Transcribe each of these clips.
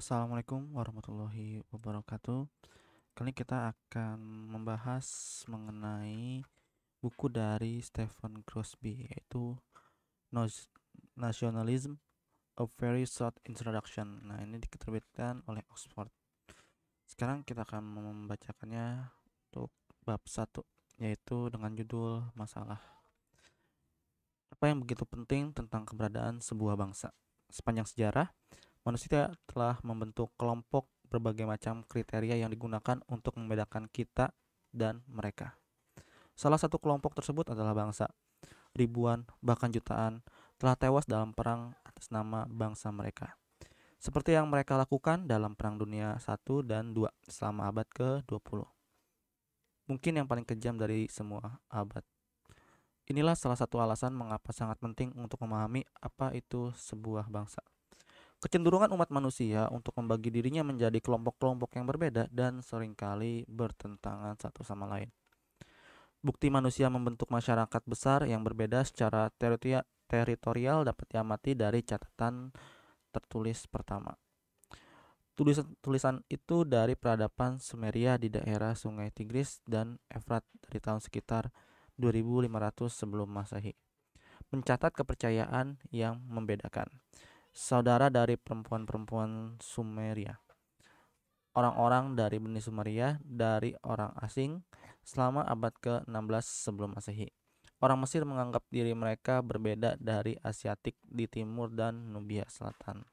Assalamualaikum warahmatullahi wabarakatuh. Kali ini kita akan membahas mengenai buku dari Stephen Crosby, yaitu Nationalism: A Very Short Introduction. Nah, ini diterbitkan oleh Oxford. Sekarang kita akan membacakannya untuk bab 1, yaitu dengan judul masalah. Apa yang begitu penting tentang keberadaan sebuah bangsa? Sepanjang sejarah, manusia telah membentuk kelompok berbagai macam kriteria yang digunakan untuk membedakan kita dan mereka. Salah satu kelompok tersebut adalah bangsa. Ribuan, bahkan jutaan, telah tewas dalam perang atas nama bangsa mereka. Seperti yang mereka lakukan dalam Perang Dunia I dan II selama abad ke-20. Mungkin yang paling kejam dari semua abad. Inilah salah satu alasan mengapa sangat penting untuk memahami apa itu sebuah bangsa. Kecenderungan umat manusia untuk membagi dirinya menjadi kelompok-kelompok yang berbeda dan seringkali bertentangan satu sama lain. Bukti manusia membentuk masyarakat besar yang berbeda secara teritorial dapat diamati dari catatan tertulis pertama. Tulisan itu dari peradaban Sumeria di daerah Sungai Tigris dan Efrat dari tahun sekitar 2500 sebelum Masehi. Mencatat kepercayaan yang membedakan. Saudara dari perempuan-perempuan Sumeria. Orang-orang dari Bani Sumeria dari orang asing selama abad ke-16 sebelum Masehi. Orang Mesir menganggap diri mereka berbeda dari Asiatik di timur dan Nubia Selatan.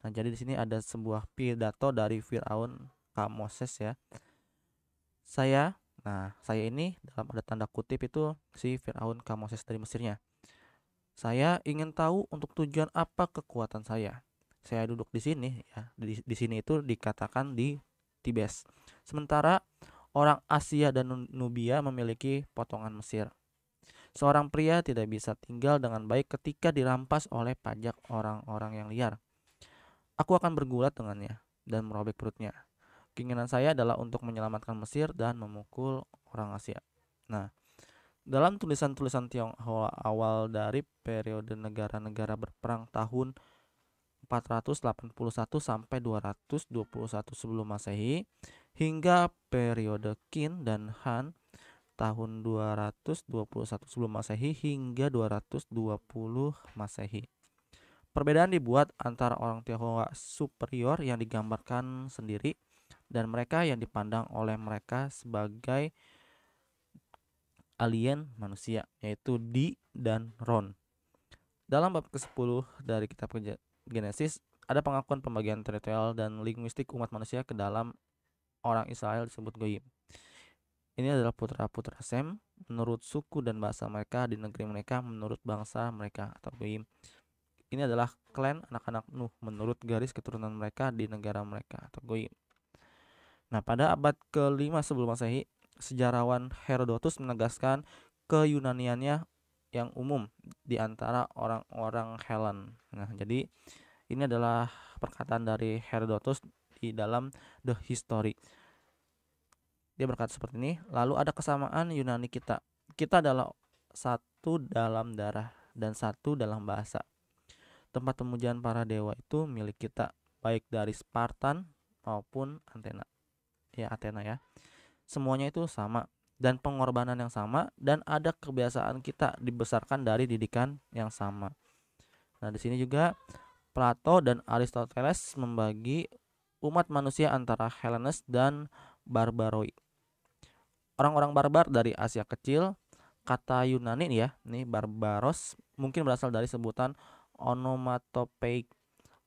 Nah, jadi di sini ada sebuah pidato dari Firaun Kamoses ya. Saya ini dalam ada tanda kutip itu si Firaun Kamoses dari Mesirnya. Saya ingin tahu untuk tujuan apa kekuatan saya. Saya duduk di sini ya. Di sini itu dikatakan di Tibes. Sementara orang Asia dan Nubia memiliki potongan Mesir. Seorang pria tidak bisa tinggal dengan baik ketika dirampas oleh pajak orang-orang yang liar. Aku akan bergulat dengannya dan merobek perutnya. Keinginan saya adalah untuk menyelamatkan Mesir dan memukul orang Asia. Nah, dalam tulisan-tulisan Tionghoa awal dari periode negara-negara berperang tahun 481 sampai 221 sebelum Masehi hingga periode Qin dan Han tahun 221 sebelum Masehi hingga 220 Masehi. Perbedaan dibuat antara orang Tionghoa superior yang digambarkan sendiri dan mereka yang dipandang oleh mereka sebagai alien manusia, yaitu Di dan Ron. Dalam bab ke-10 dari kitab Genesis, ada pengakuan pembagian teritorial dan linguistik umat manusia ke dalam orang Israel disebut Goyim. Ini adalah putra-putra Sem menurut suku dan bahasa mereka di negeri mereka menurut bangsa mereka atau Goyim. Ini adalah klan anak-anak Nuh menurut garis keturunan mereka di negara mereka atau Goyim. Nah, pada abad ke-5 sebelum Masehi, sejarawan Herodotus menegaskan keyunaniannya yang umum di antara orang-orang Helen. Nah, jadi ini adalah perkataan dari Herodotus di dalam The History. Dia berkata seperti ini, lalu ada kesamaan Yunani kita. Kita adalah satu dalam darah dan satu dalam bahasa. Tempat pemujaan para dewa itu milik kita, baik dari Spartan maupun Athena ya. Semuanya itu sama dan pengorbanan yang sama dan ada kebiasaan kita dibesarkan dari didikan yang sama. Nah, di sini juga Plato dan Aristoteles membagi umat manusia antara Hellenes dan Barbaroi. Orang-orang barbar dari Asia Kecil, kata Yunani nih ya, nih barbaros mungkin berasal dari sebutan onomatopeik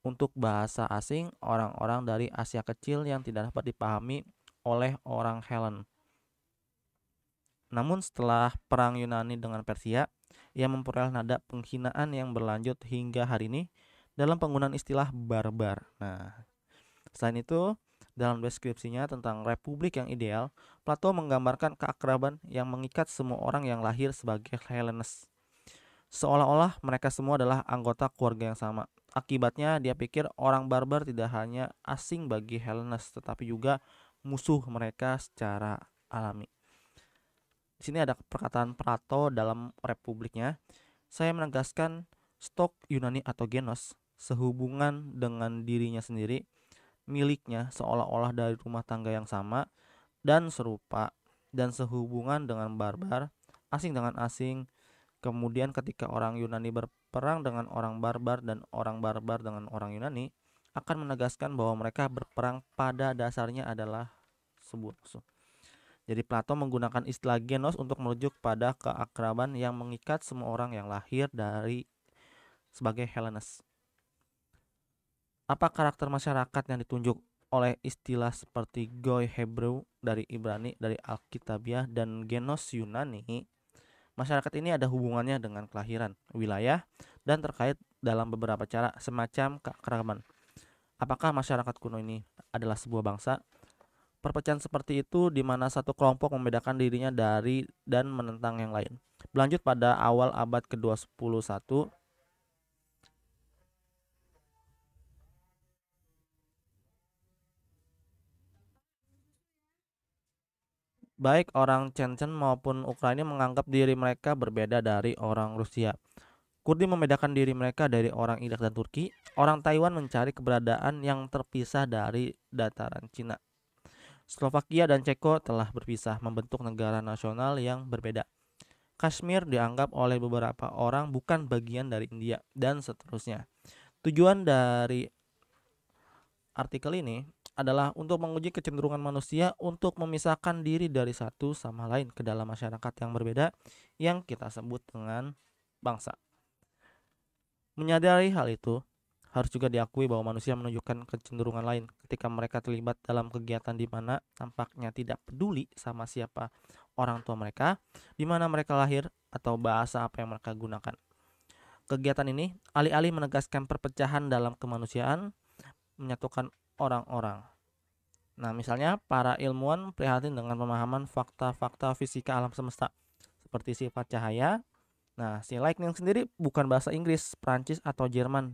untuk bahasa asing orang-orang dari Asia Kecil yang tidak dapat dipahami oleh orang Hellen. Namun setelah perang Yunani dengan Persia, ia memperoleh nada penghinaan yang berlanjut hingga hari ini dalam penggunaan istilah barbar. Nah, selain itu, dalam deskripsinya tentang republik yang ideal, Plato menggambarkan keakraban yang mengikat semua orang yang lahir sebagai Hellenes. Seolah-olah mereka semua adalah anggota keluarga yang sama. Akibatnya, dia pikir orang barbar tidak hanya asing bagi Hellenes, tetapi juga musuh mereka secara alami. Di sini ada perkataan Plato dalam Republiknya. Saya menegaskan stok Yunani atau genos sehubungan dengan dirinya sendiri, miliknya seolah-olah dari rumah tangga yang sama dan serupa, dan sehubungan dengan barbar, asing dengan asing. Kemudian ketika orang Yunani berperang dengan orang barbar dan orang barbar dengan orang Yunani, akan menegaskan bahwa mereka berperang pada dasarnya adalah sebuah musuh. Jadi Plato menggunakan istilah genos untuk merujuk pada keakraban yang mengikat semua orang yang lahir dari sebagai Hellenes. Apa karakter masyarakat yang ditunjuk oleh istilah seperti Goy Hebrew dari Ibrani, dari Alkitabiah, dan Genos Yunani? Masyarakat ini ada hubungannya dengan kelahiran, wilayah, dan terkait dalam beberapa cara semacam keakraban. Apakah masyarakat kuno ini adalah sebuah bangsa? Perpecahan seperti itu di mana satu kelompok membedakan dirinya dari dan menentang yang lain. Berlanjut pada awal abad ke-21, baik orang Chechen maupun Ukraina menganggap diri mereka berbeda dari orang Rusia. Kurdi membedakan diri mereka dari orang Irak dan Turki. Orang Taiwan mencari keberadaan yang terpisah dari dataran Cina. Slovakia dan Ceko telah berpisah, membentuk negara nasional yang berbeda. Kashmir dianggap oleh beberapa orang bukan bagian dari India, dan seterusnya. Tujuan dari artikel ini adalah untuk menguji kecenderungan manusia untuk memisahkan diri dari satu sama lain ke dalam masyarakat yang berbeda yang kita sebut dengan bangsa. Menyadari hal itu, harus juga diakui bahwa manusia menunjukkan kecenderungan lain ketika mereka terlibat dalam kegiatan di mana tampaknya tidak peduli sama siapa orang tua mereka, di mana mereka lahir, atau bahasa apa yang mereka gunakan. Kegiatan ini alih-alih menegaskan perpecahan dalam kemanusiaan, menyatukan orang-orang. Nah, misalnya para ilmuwan prihatin dengan pemahaman fakta-fakta fisika alam semesta seperti sifat cahaya. Nah, si Lightning sendiri bukan bahasa Inggris, Prancis, atau Jerman,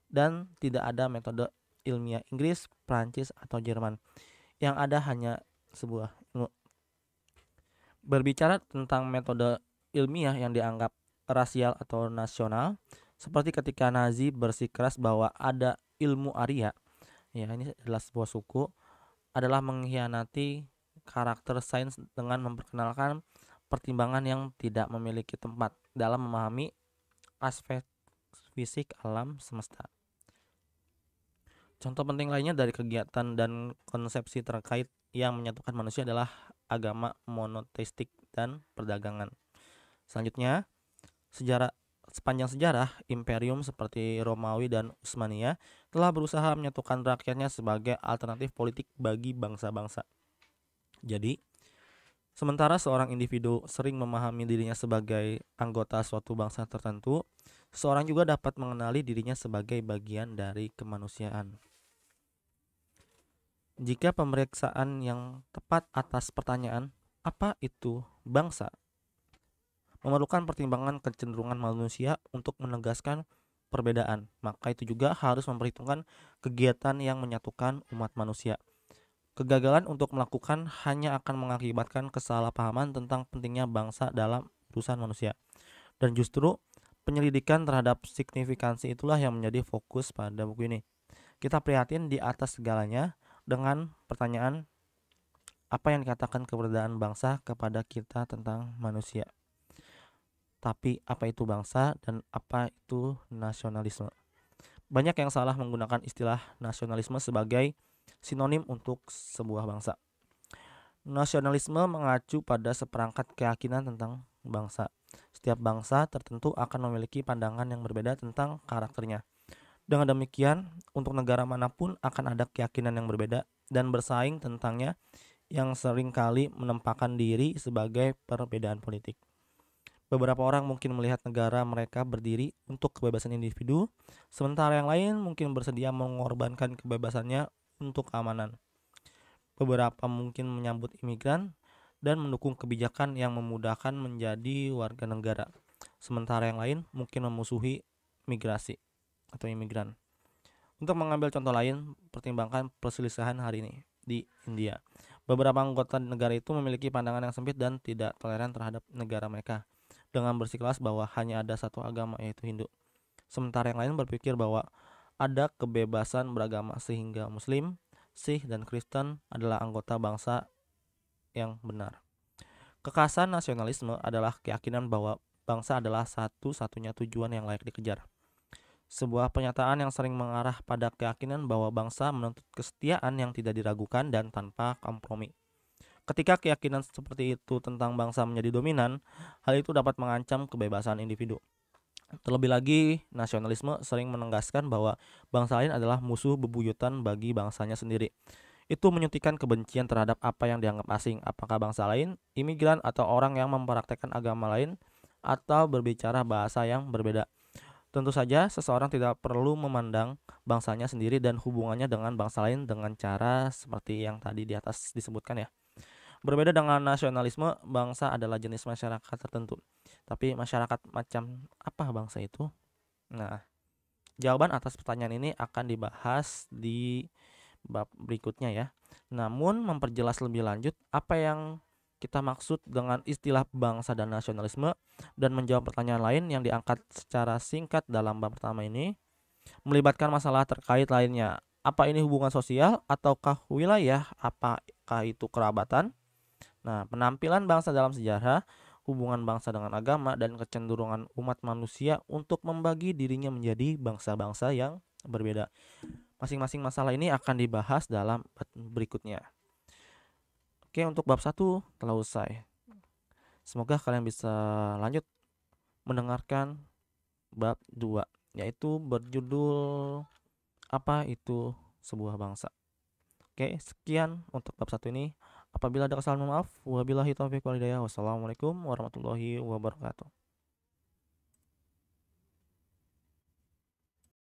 dan tidak ada metode ilmiah Inggris, Prancis, atau Jerman. Yang ada hanya sebuah ilmu. Berbicara tentang metode ilmiah yang dianggap rasial atau nasional, seperti ketika Nazi bersikeras bahwa ada ilmu Arya, ya ini adalah sebuah suku, adalah mengkhianati karakter sains dengan memperkenalkan pertimbangan yang tidak memiliki tempat dalam memahami aspek fisik alam semesta. Contoh penting lainnya dari kegiatan dan konsepsi terkait yang menyatukan manusia adalah agama monoteistik dan perdagangan. Selanjutnya, sepanjang sejarah, imperium seperti Romawi dan Utsmaniyah telah berusaha menyatukan rakyatnya sebagai alternatif politik bagi bangsa-bangsa. Jadi, sementara seorang individu sering memahami dirinya sebagai anggota suatu bangsa tertentu, seseorang juga dapat mengenali dirinya sebagai bagian dari kemanusiaan. Jika pemeriksaan yang tepat atas pertanyaan, apa itu bangsa, memerlukan pertimbangan kecenderungan manusia untuk menegaskan perbedaan, maka itu juga harus memperhitungkan kegiatan yang menyatukan umat manusia. Kegagalan untuk melakukan hanya akan mengakibatkan kesalahpahaman tentang pentingnya bangsa dalam urusan manusia. Dan justru penyelidikan terhadap signifikansi itulah yang menjadi fokus pada buku ini. Kita prihatin di atas segalanya dengan pertanyaan apa yang dikatakan keberadaan bangsa kepada kita tentang manusia. Tapi apa itu bangsa dan apa itu nasionalisme? Banyak yang salah menggunakan istilah nasionalisme sebagai sinonim untuk sebuah bangsa. Nasionalisme mengacu pada seperangkat keyakinan tentang bangsa. Setiap bangsa tertentu akan memiliki pandangan yang berbeda tentang karakternya. Dengan demikian, untuk negara manapun akan ada keyakinan yang berbeda dan bersaing tentangnya yang seringkali menempatkan diri sebagai perbedaan politik. Beberapa orang mungkin melihat negara mereka berdiri untuk kebebasan individu, sementara yang lain mungkin bersedia mengorbankan kebebasannya untuk keamanan. Beberapa mungkin menyambut imigran dan mendukung kebijakan yang memudahkan menjadi warga negara, sementara yang lain mungkin memusuhi migrasi atau imigran. Untuk mengambil contoh lain, pertimbangkan perselisihan hari ini di India. Beberapa anggota negara itu memiliki pandangan yang sempit dan tidak toleran terhadap negara mereka, dengan bersikeras bahwa hanya ada satu agama yaitu Hindu. Sementara yang lain berpikir bahwa ada kebebasan beragama sehingga Muslim, Sikh, dan Kristen adalah anggota bangsa yang benar. Kekhasan nasionalisme adalah keyakinan bahwa bangsa adalah satu-satunya tujuan yang layak dikejar. Sebuah pernyataan yang sering mengarah pada keyakinan bahwa bangsa menuntut kesetiaan yang tidak diragukan dan tanpa kompromi. Ketika keyakinan seperti itu tentang bangsa menjadi dominan, hal itu dapat mengancam kebebasan individu. Terlebih lagi, nasionalisme sering menegaskan bahwa bangsa lain adalah musuh bebuyutan bagi bangsanya sendiri. Itu menyuntikkan kebencian terhadap apa yang dianggap asing, apakah bangsa lain, imigran, atau orang yang mempraktekkan agama lain, atau berbicara bahasa yang berbeda. Tentu saja, seseorang tidak perlu memandang bangsanya sendiri dan hubungannya dengan bangsa lain dengan cara seperti yang tadi di atas disebutkan ya. Berbeda dengan nasionalisme, bangsa adalah jenis masyarakat tertentu. Tapi masyarakat macam apa bangsa itu? Nah, jawaban atas pertanyaan ini akan dibahas di bab berikutnya ya. Namun memperjelas lebih lanjut apa yang kita maksud dengan istilah bangsa dan nasionalisme dan menjawab pertanyaan lain yang diangkat secara singkat dalam bab pertama ini melibatkan masalah terkait lainnya. Apa ini hubungan sosial ataukah wilayah? Apakah itu kerabatan? Nah, penampilan bangsa dalam sejarah, hubungan bangsa dengan agama, dan kecenderungan umat manusia untuk membagi dirinya menjadi bangsa-bangsa yang berbeda. Masing-masing masalah ini akan dibahas dalam bab berikutnya. Oke, untuk bab 1 telah usai. Semoga kalian bisa lanjut mendengarkan bab 2, yaitu berjudul apa itu sebuah bangsa. Oke, sekian untuk bab 1 ini. Apabila ada kesalahan, mohon maaf. Wabillahi taufiq wal hidayah. Wassalamualaikum warahmatullahi wabarakatuh.